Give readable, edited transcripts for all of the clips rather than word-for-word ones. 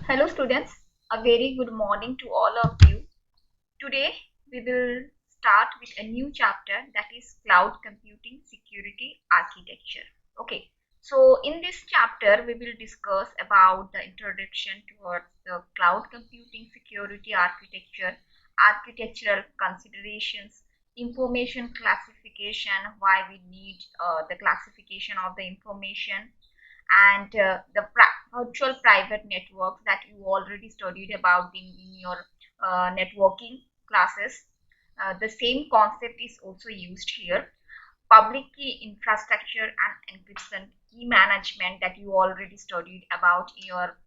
Hello students, a very good morning to all of you. Today we will start with a new chapter, that is cloud computing security architecture. Okay, so in this chapter we will discuss about the introduction towards the cloud computing security architecture, architectural considerations, information classification, why we need the classification of the information, and the virtual private networks that you already studied about in your networking classes. The same concept is also used here. Public key infrastructure and encryption, key management that you already studied about in your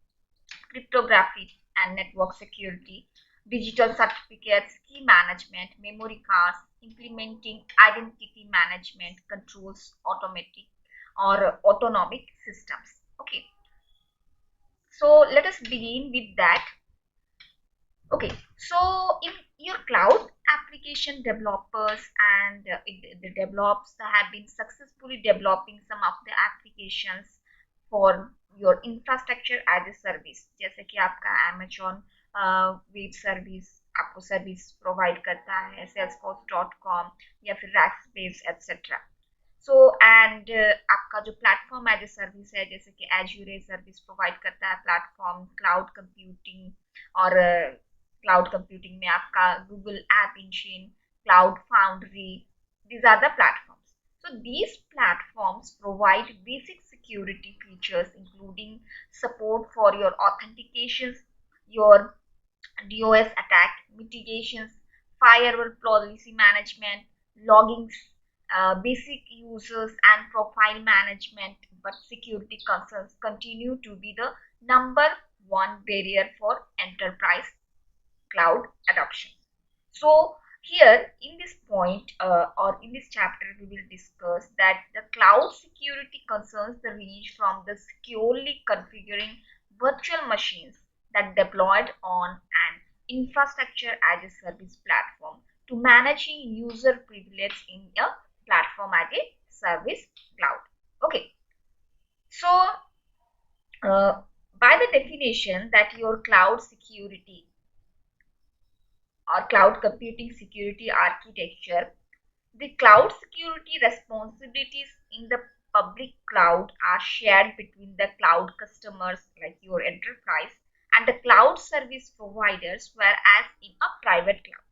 cryptography and network security, digital certificates, key management, memory cards, implementing identity management controls, automatic or autonomic systems. Okay, so let us begin with that. Okay, so in your cloud application developers and the develops have been successfully developing some of the applications for your infrastructure as a service. जैसे कि आपका Amazon web service आपको service provide करता है, salesforce.com या फिर Rackspace etc. So and आपका जो प्लेटफॉर्म एज ए सर्विस है, जैसे कि एज्यूर सर्विस प्रोवाइड करता है प्लेटफॉर्म क्लाउड कंप्यूटिंग, और क्लाउड कंप्यूटिंग में आपका Google app engine, cloud foundry, these are the platforms. So these platforms provide basic security features including support for your authentications, your DOS attack mitigations, firewall policy management, logging, basic users and profile management. But security concerns continue to be the number one barrier for enterprise cloud adoption. So here in this point or in this chapter we will discuss that the cloud security concerns the range from the securely configuring virtual machines that deployed on an infrastructure as a service platform to managing user privilege in a platform as a service cloud. Okay, so by the definition that your cloud security or cloud computing security architecture, the cloud security responsibilities in the public cloud are shared between the cloud customers like your enterprise and the cloud service providers, whereas in a private cloud,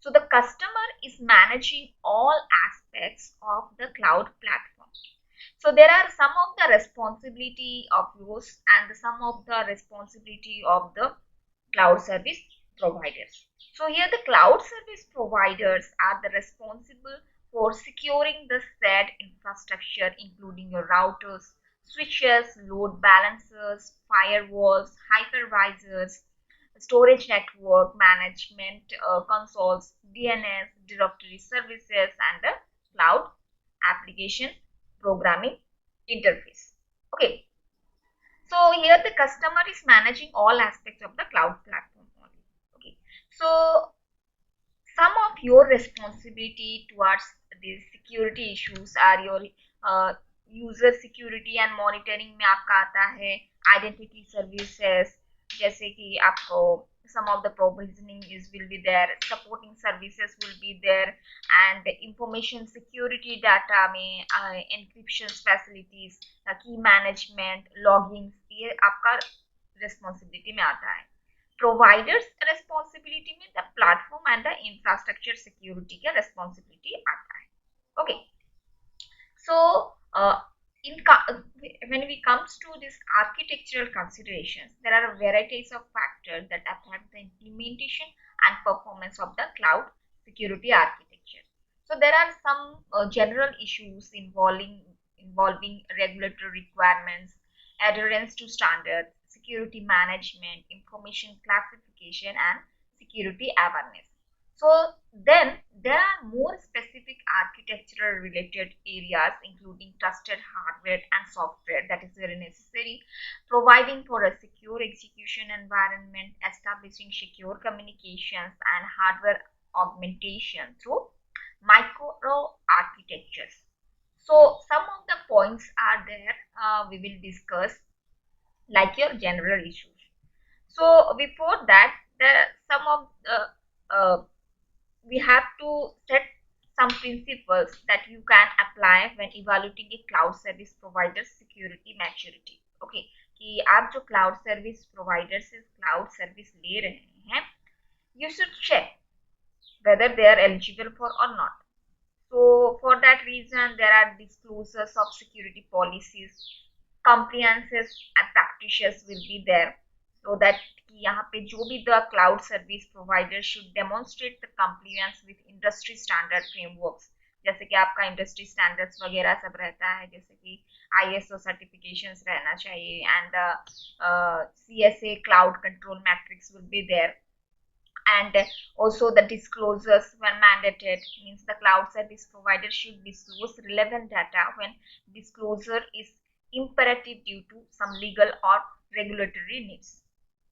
so the customer is managing all aspects of the cloud platform. So there are some of the responsibility of yours and some of the responsibility of the cloud service providers. So here the cloud service providers are the responsible for securing the said infrastructure, including your routers, switches, load balancers, firewalls, hypervisors, storage network management consoles, DNS, directory services, and the cloud application programming interface. Okay, so here the customer is managing all aspects of the cloud platform only. Okay, so some of your responsibility towards these security issues are your user security and monitoring में आपका आता है identity services, जैसे कि आपको some of the provisioning is will be there, supporting services will be there, and information security data में encryption facilities, key management, logging, ये आपका responsibility में आता है. Providers responsibility में the platform and the infrastructure security का responsibility आता है. Okay, so when we comes to this architectural considerations, there are varieties of factors that affect the implementation and performance of the cloud security architecture. So there are some general issues involving regulatory requirements, adherence to standards, security management, information classification, and security awareness. So then there are more specific architectural related areas, including trusted hardware and software, that is very necessary, providing for a secure execution environment, establishing secure communications, and hardware augmentation through micro architectures. So some of the points are there we will discuss, like your general issues. So before that, there some of we have to set some principles that you can apply when evaluating a cloud service provider security maturity. Okay, कि आप जो cloud service provider से cloud service ले रहे हैं, you should check whether they are eligible for or not. So for that reason, there are disclosures of security policies, compliances and practices will be there, so that कि यहाँ पे जो भी the cloud service provider should demonstrate the compliance with industry standard frameworks. जैसे कि आपका industry standards वगैरह सब रहता है, जैसे कि ISO सर्टिफिकेशंस रहना चाहिए, and CSA cloud control metrics will be there, and also the disclosures when mandated, means the cloud service provider should disclose relevant data when disclosure is imperative due to some legal or regulatory needs.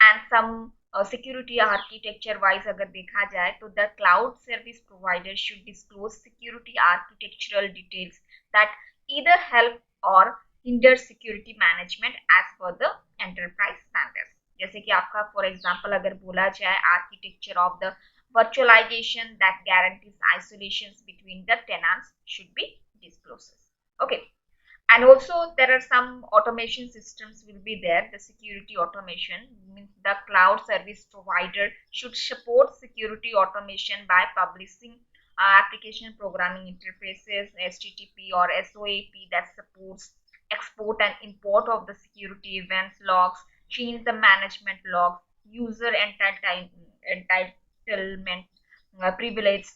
And some security architecture wise अगर देखा जाए तो the cloud service provider should disclose security architectural details that either help or hinder security management as per the enterprise standards. जैसे कि आपका for example अगर बोला जाए architecture of the virtualization that guarantees isolations between the tenants should be disclosed. Okay, and also there are some automation systems will be there. The security automation means the cloud service provider should support security automation by publishing application programming interfaces, HTTP or SOAP that supports export and import of the security events logs, change the management logs, user entitlement privilege,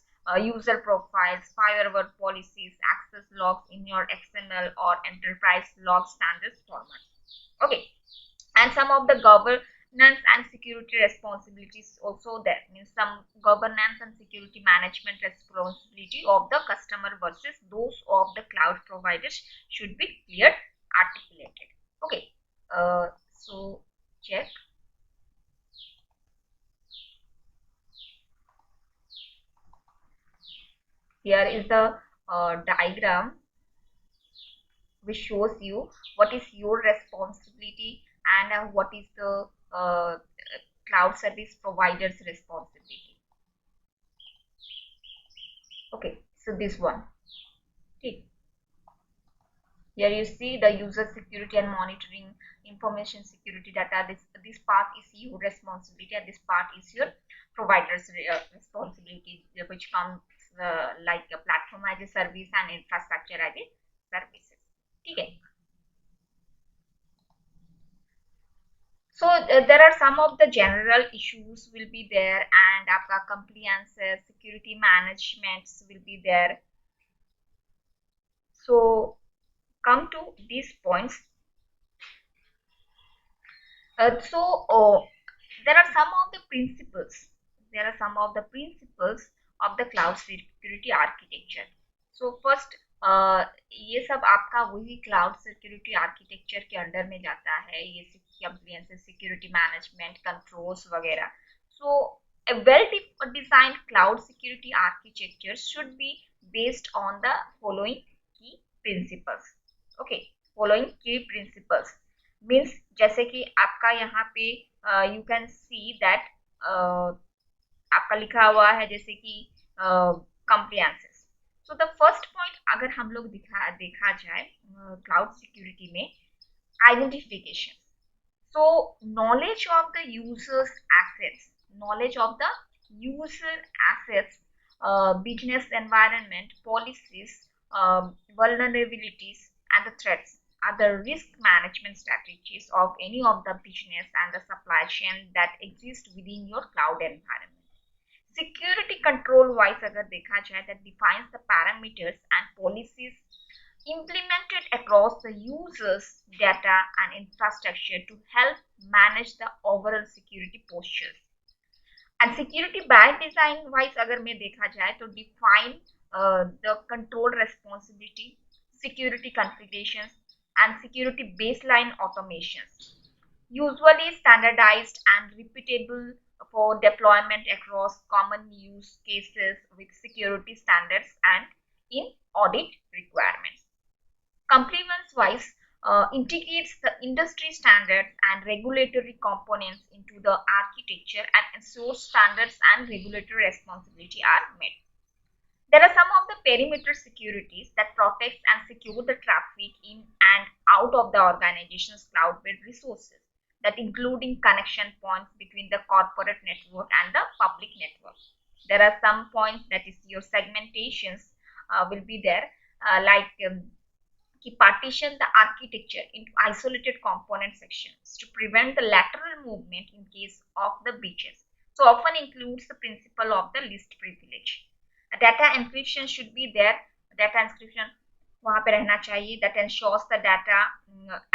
user profiles, firewall policies, access logs in your XML or enterprise log standards format. Okay, and some of the governance and security responsibilities also there, means some governance and security management responsibility of the customer versus those of the cloud providers should be clear articulated. Okay, so check. Here is the diagram which shows you what is your responsibility and what is the cloud service provider's responsibility. Okay, so this one. Okay. Here you see the user security and monitoring, information security data. This part is your responsibility and this part is your provider's responsibility, which comes like a platform as a service and infrastructure as a services. Okay. So there are some of the general issues will be there, and आपका compliance, security management will be there. So come to these points. There are some of the principles. There are some of the principles of the cloud security architecture. So first, ये सब आपका वही cloud security architecture के under में जाता है, ये compliance, security management, controls वगैरह. So a well-designed cloud security architecture should be based on the following key principles. Okay, following key principles means जैसे कि आपका यहाँ पे you can see that आपका लिखा हुआ है जैसे कि compliances. So the first point अगर हम लोग देखा जाए cloud security में identification. So knowledge of the user's assets, knowledge of the user assets, business environment, policies, vulnerabilities and the threats are the risk management strategies of any of the business and the supply chain that exist within your cloud environment. Security control wise अगर देखा जाए that defines the parameters and policies implemented across the users data and infrastructure to help manage the overall security postures. And security by design wise अगर मैं देखा जाए तो define the control responsibility, security configurations and security baseline automations, usually standardized and repeatable for deployment across common use cases with security standards and in audit requirements. Compliance wise, integrates the industry standards and regulatory components into the architecture and ensures standards and regulatory responsibility are met. There are some of the perimeter securities that protects and secure the traffic in and out of the organization's cloud-based resources, that including connection points between the corporate network and the public network. There are some points, that is your segmentations will be there, like partition the architecture into isolated component sections to prevent the lateral movement in case of the breaches. So often includes the principle of the least privilege. Data encryption should be there. Data encryption वहाँ पे रहना चाहिए, that ensures the data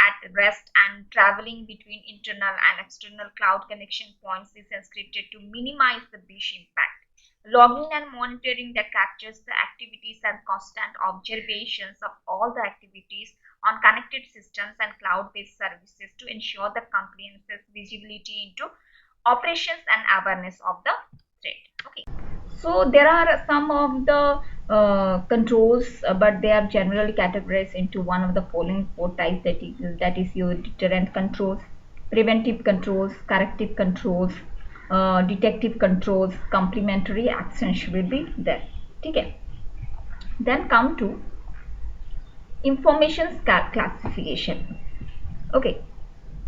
at rest and traveling between internal and external cloud connection points is encrypted to minimize the breach impact. Logging and monitoring that captures the activities and constant observations of all the activities on connected systems and cloud-based services to ensure the comprehensive visibility into operations and awareness of the threat. Okay. So there are some of the controls, but they are generally categorized into one of the following four types, that is your deterrent controls, preventive controls, corrective controls, detective controls, complementary actions will be there. Okay. Then come to information classification. Okay.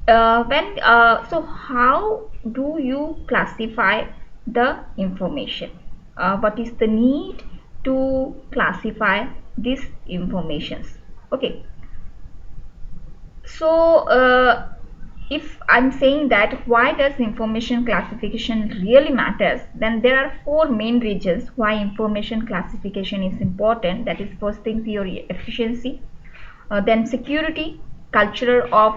So how do you classify the information? What is the need to classify these informations? Okay. So if I'm saying that why does information classification really matters, then there are four main reasons why information classification is important. That is, first thing, your efficiency, then security, culture of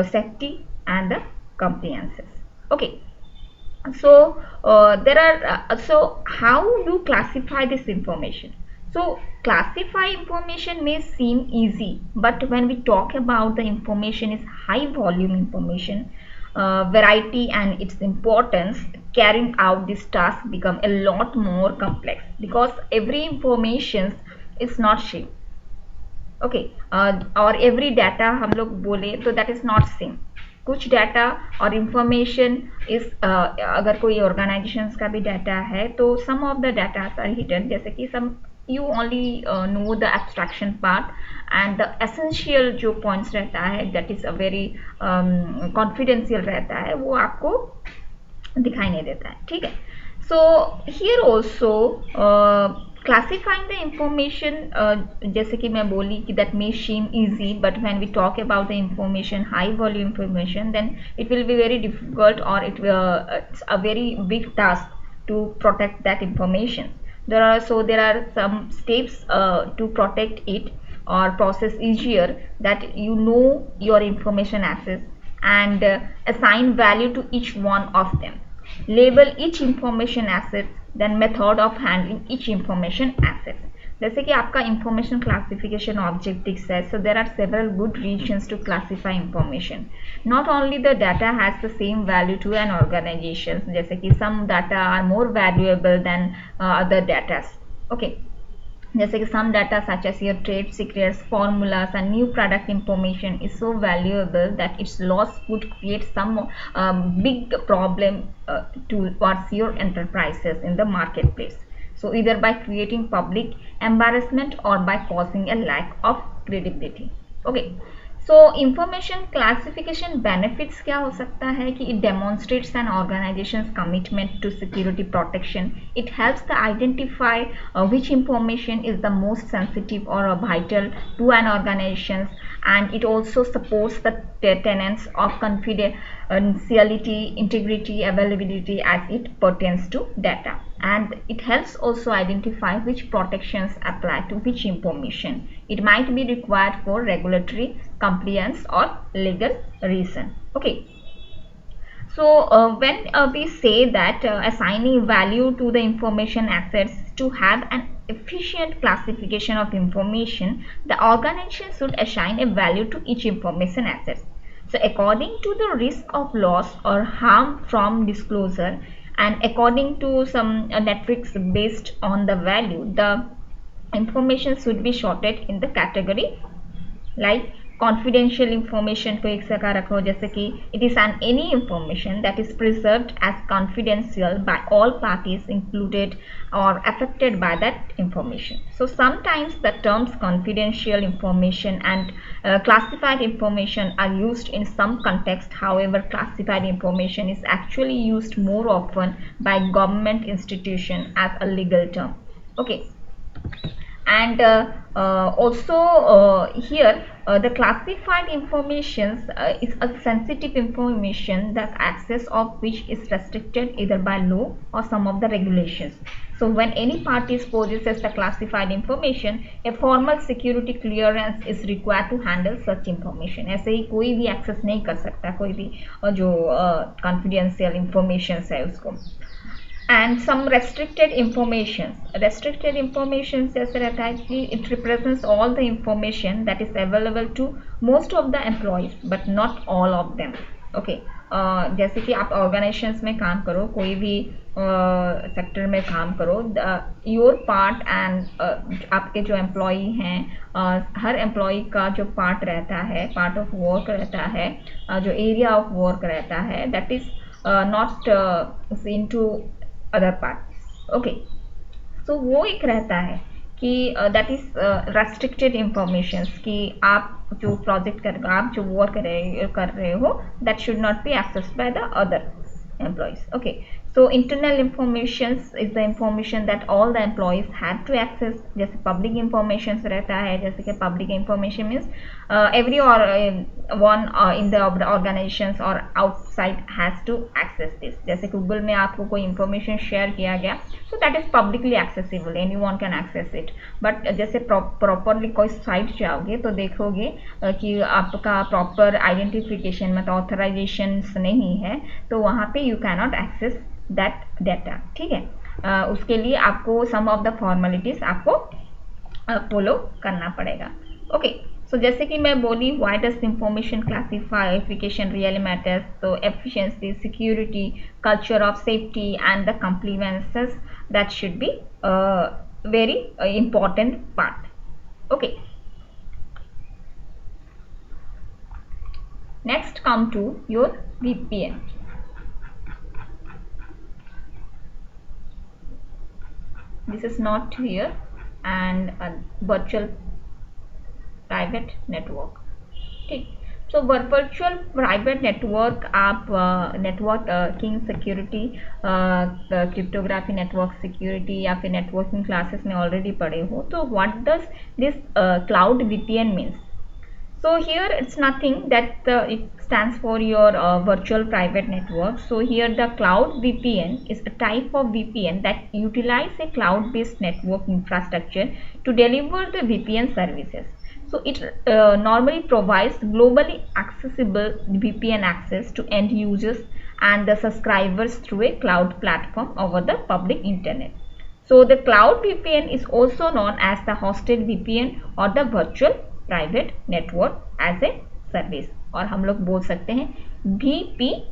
safety, and the compliances. Okay. So so how you classify this information? So classify information may seem easy, but when we talk about the information is high volume information, variety and its importance, carrying out this task become a lot more complex, because every information is not same. Okay और every data हम लोग बोले तो that is not same. कुछ data और information इस अगर कोई ऑर्गेनाइजेशंस का भी डाटा है तो some of the data are hidden, जैसे कि some you only know the abstraction part and the essential जो पॉइंट्स रहता है that is a very confidential रहता है, वो आपको दिखाई नहीं देता है. ठीक है. So here also classifying the information, जैसे कि मैं बोली कि that may seem easy, but when we talk about the information, high volume information, then it will be very difficult, or it's a very big task to protect that information. There are some steps to protect it or process easier, that you know your information assets and assign value to each one of them. Label each information asset, then method of handling each information assets. जैसे कि आपका information classification objectives है, so there are several good reasons to classify information. Not only the data has the same value to an organization, जैसे कि some data are more valuable than other data. Okay. जैसे कि some data such as your trade secrets, formulas and new product information is so valuable that its loss could create some big problem towards your enterprises in the marketplace. So either by creating public embarrassment or by causing a lack of credibility. Okay. So information classification benefits क्या हो सकता है कि it demonstrates an organization's commitment to security protection. It helps to identify which information is the most sensitive or vital to an organization, and it also supports the tenets of confidentiality, integrity, availability as it pertains to data. And it helps also identify which protections apply to which information. It might be required for regulatory compliance or legal reason. Okay. So when we say that assigning value to the information assets to have an efficient classification of information, the organization should assign a value to each information asset. So according to the risk of loss or harm from disclosure, and according to some metrics based on the value, the information should be sorted in the category like confidential information को एक जगह रखो, जैसे कि it is an any information that is preserved as confidential by all parties included or affected by that information. So sometimes the terms confidential information and classified information are used in some context. However, classified information is actually used more often by government institution as a legal term. Okay. And also here the classified information is a sensitive information, the access of which is restricted either by law or some of the regulations. So when any party possesses the classified information, a formal security clearance is required to handle such information. ऐसे ही कोई भी access नहीं कर सकता कोई भी जो confidential information है उसको. And some restricted information जैसे रहता है कि it represents all the information that is available to most of the employees but not all of them. Okay. जैसे कि आप ऑर्गेनाइजेशंस में काम करो, कोई भी सेक्टर में काम करो, योर पार्ट एंड आपके जो एम्प्लॉई हैं, हर एम्प्लॉई का जो पार्ट रहता है, पार्ट ऑफ वर्क रहता है, जो एरिया ऑफ वर्क रहता है, that is not seen to other part. Okay. So वो एक रहता है कि दैट इज रेस्ट्रिक्टेड इंफॉर्मेशन कि आप जो प्रोजेक्ट कर आप जो वर्क कर रहे हो that should not be accessed by the other employees. Okay, so internal information is the information that all the employees had to access. जैसे public information रहता है, जैसे कि public information means every or one in the organizations or outside has to access this. जैसे Google में आपको कोई information share किया गया, so that is publicly accessible, anyone can access it. But जैसे properly कोई site जाओगे तो देखोगे कि आपका proper identification मतलब authorization नहीं है, तो वहाँ पे you cannot access that data. ठीक है. उसके लिए आपको some of the formalities आपको follow करना पड़ेगा. Okay. So जैसे कि मैं बोली why does information classification really matters? तो efficiency, security, culture of safety and the compliances that should be very important part. Okay. Next come to your VPN. This is not here, and a virtual private network. ठीक. So virtual private network आप networking security, cryptography network security या फिर networking classes में already पढ़े हो. तो what does this cloud VPN means? So here it's nothing that it stands for your virtual private network. So here the cloud VPN is a type of VPN that utilize a cloud-based network infrastructure to deliver the VPN services. So it normally provides globally accessible VPN access to end users and the subscribers through a cloud platform over the public internet. So the cloud VPN is also known as the hosted VPN or the virtual private network as a service, और हम लोग बोल सकते हैं VPNaaS.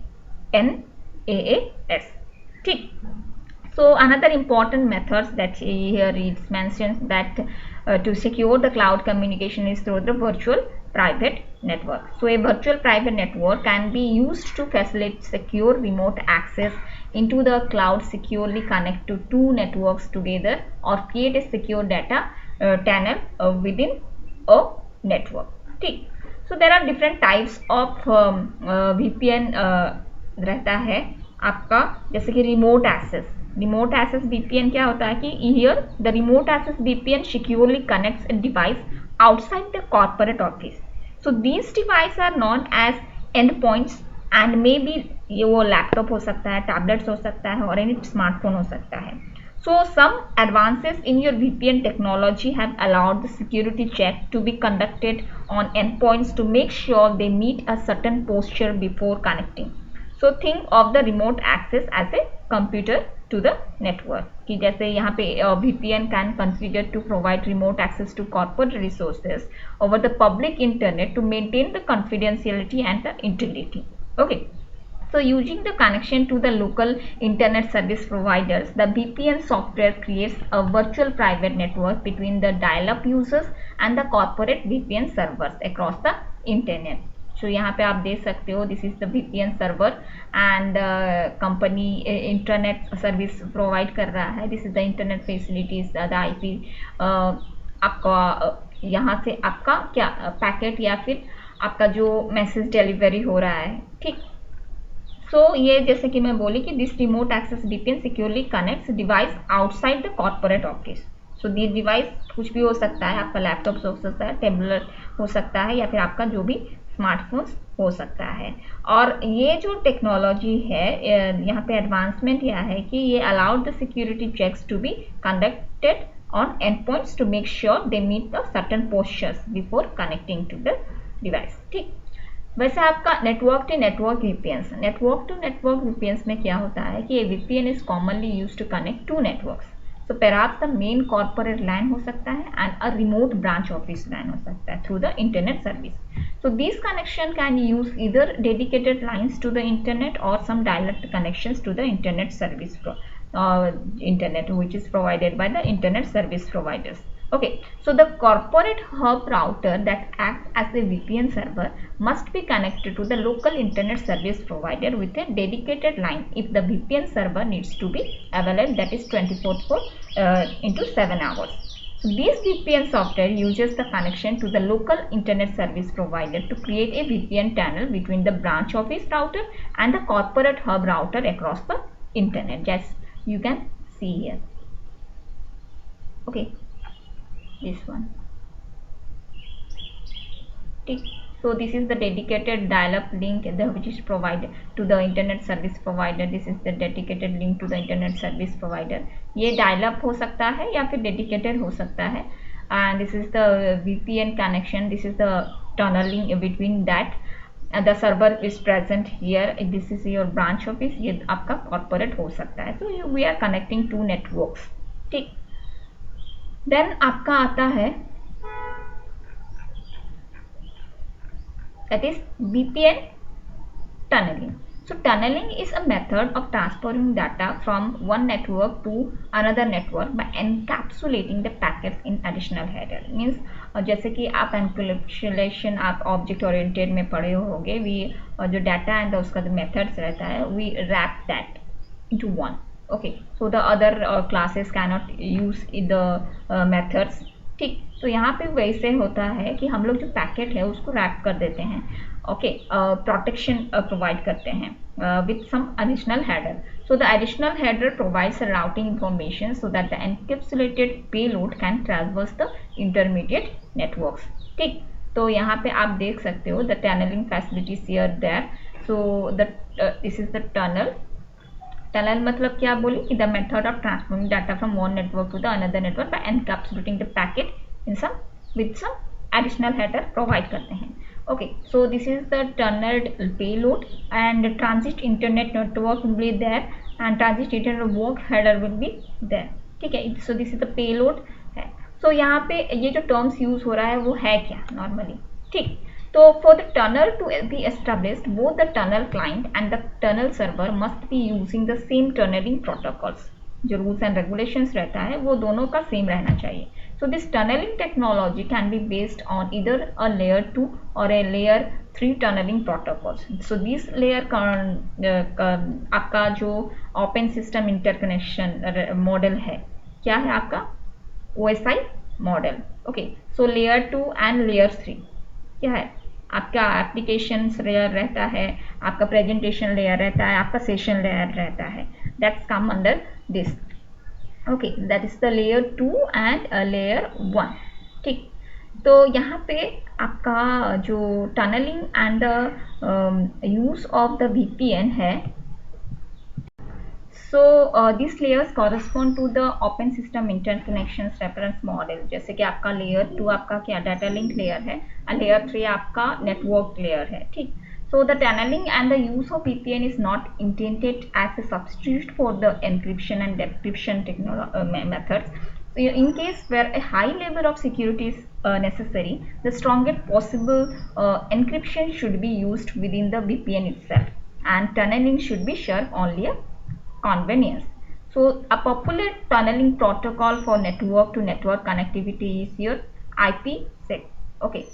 ठीक. So another important methods that here it mentions that to secure the cloud communication is through the virtual private network. So a virtual private network can be used to facilitate secure remote access into the cloud, securely connect to two networks together or create a secure data channel within a network. ठीक. So there are different types of VPN रहता है आपका, जैसे कि remote access. Remote access VPN क्या होता है कि here the remote access VPN securely connects a device outside the corporate office. So these devices are known as endpoints and maybe ये वो लैपटॉप हो सकता है, टैबलेट्स हो सकता है और एनी स्मार्टफोन हो सकता है. So some advances in your VPN technology have allowed the security check to be conducted on endpoints to make sure they meet a certain posture before connecting. So think of the remote access as a computer to the network. कि जैसे यहाँ पे VPN can configure to provide remote access to corporate resources over the public internet to maintain the confidentiality and the integrity. Okay. So using the connection to the local internet service providers, the VPN software creates a virtual private network between the dial-up users and the corporate VPN servers across the internet. So यहाँ पे आप देख सकते हो, this is the VPN server and company internet service provide कर रहा है। This is the internet facilities, the IP आपका यहाँ से आपका क्या पैकेट या फिर आपका जो मैसेज डिलीवरी हो रहा है, ठीक। सो ये जैसे कि मैं बोली कि this remote access VPN securely connects device outside the corporate office. So this device कुछ भी हो सकता है, आपका लैपटॉप हो सकता है, टेबलेट हो सकता है, या फिर आपका जो भी स्मार्टफोन्स हो सकता है। और ये जो टेक्नोलॉजी है, यहाँ पे एडवांसमेंट यह है कि ये allowed the security checks to be conducted on end points to make sure they meet the certain postures before connecting to the device, ठीक। वैसे आपका network to network VPNs, network to network VPNs में क्या होता है कि VPN is commonly used to connect to networks. So perhaps the main corporate line हो सकता है and a remote branch office line हो सकता है through the internet service. So this connection can use either dedicated lines to the internet or some direct connections to the internet service internet which is provided by the internet service providers. Okay, so the corporate hub router that acts as a VPN server must be connected to the local internet service provider with a dedicated line if the VPN server needs to be available, that is 24 into 7 hours. So this VPN software uses the connection to the local internet service provider to create a VPN tunnel between the branch office router and the corporate hub router across the internet. Yes, you can see here. Okay, this one. So this is the dedicated dial-up link which is provided to the internet service provider. This is the dedicated link to the internet service provider. ये dial-up हो सकता है या फिर dedicated हो सकता है, and this is the VPN connection. This is the tunneling between that. The server is present here. This is your branch office. ये आपका corporate हो सकता है. So we are connecting two networks, ठीक। Then आपका आता है that is VPN tunneling. So tunneling is a method of transferring data from one network to another network by encapsulating the packets in additional header. Means जैसे कि आप encapsulation आप object oriented में पढ़े होंगे, we जो data and उसका जो methods रहता है, we wrap that into one. Okay, so the other classes cannot use the methods, ठीक। तो यहाँ पे वैसे होता है कि हम लोग जो पैकेट है उसको रैप कर देते हैं, ओके, प्रोटेक्शन प्रोवाइड करते हैं with some additional header. So the additional header provides routing information so that the encapsulated payload can transverse the intermediate networks, ठीक। तो यहाँ पे आप देख सकते हो the tunnelling facilities here there. So this is the tunnel. Tunnel मतलब क्या बोली कि the method of transferring data from one network to the another network by encapsulating the packet in some with some additional header provide करते हैं। Okay, so this is the tunnelled payload and transit internet network will be there and transit internet work header will be there, ठीक है। So this is the payload है। So यहाँ पे ये जो terms use हो रहा है वो है क्या नॉर्मली, ठीक। So for the tunnel to be established, both the tunnel client and the tunnel server must be using the same tunneling protocols. जो rules and regulations रहता है वो दोनों का same रहना चाहिए. So this tunneling technology can be based on either a layer 2 or a layer 3 tunneling protocols. So this layer आपका जो open system interconnection model है, क्या है आपका OSI model. Okay, so layer 2 and layer 3 क्या है, आपका एप्लीकेशन लेयर रहता है, आपका प्रेजेंटेशन लेयर रहता है, आपका सेशन लेयर रहता है, that's come under this. Okay, that is the layer 2 and layer 1, ठीक। तो यहाँ पे आपका जो tunnelling and the use of the VPN है, so these layers correspond to the open system interconnections reference model। जैसे कि आपका layer 2 आपका क्या डाटा लिंक लेयर है और layer 3 आपका नेटवर्क लेयर है, ठीक। So the tunneling and the use of VPN is not intended as a substitute for the encryption and decryption methods. So in case where a high level of security is necessary, the strongest possible encryption should be used within the VPN itself, and tunneling should be served only a convenience. So a popular tunneling protocol for network to network connectivity is your IPsec. Okay,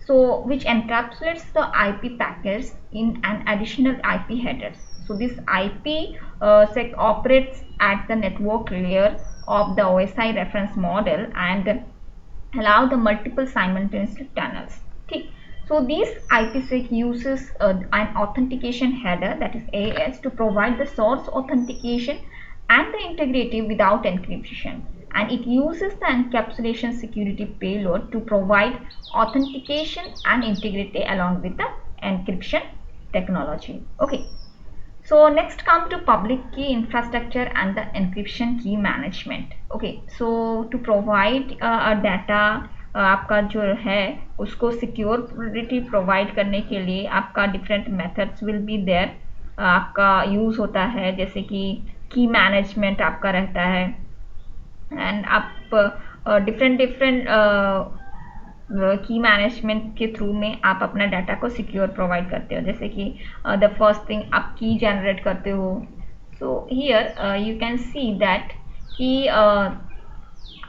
so which encapsulates the IP packets in an additional IP headers. So this IP sec operates at the network layer of the OSI reference model and allow the multiple simultaneous tunnels. Okay. So this IPsec uses an authentication header, that is AS, to provide the source authentication and the integrity without encryption, and it uses the encapsulation security payload to provide authentication and integrity along with the encryption technology. Okay. So next come to public key infrastructure and the encryption key management. Okay, so to provide a data आपका जो है उसको security provide करने के लिए आपका different methods will be there, आपका use होता है, जैसे कि की मैनेजमेंट आपका रहता है, एंड आप डिफरेंट डिफरेंट की मैनेजमेंट के थ्रू में आप अपना डाटा को सिक्योर प्रोवाइड करते हो, जैसे कि द फर्स्ट थिंग आप की जनरेट करते हो. So here you can see that कि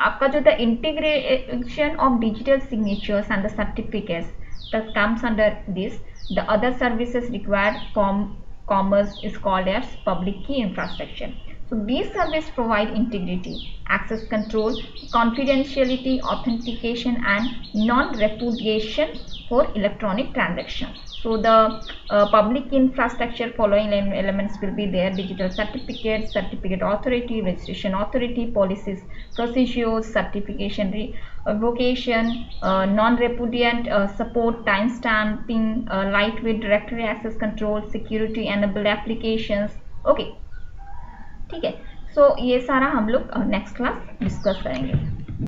आपका जो the integration of digital signatures and the certificates that comes under this, the other services required from commerce is called as public key infrastructure. So these services provide integrity, access control, confidentiality, authentication and non-repudiation for electronic transactions. So the public infrastructure following elements will be there: digital certificates, certificate authority, registration authority, policies, procedures, certification revocation, non-repudiant support, timestamping, lightweight directory access control, security enabled applications. Okay, ठीक है. सो ये सारा हम लोग next class discuss करेंगे.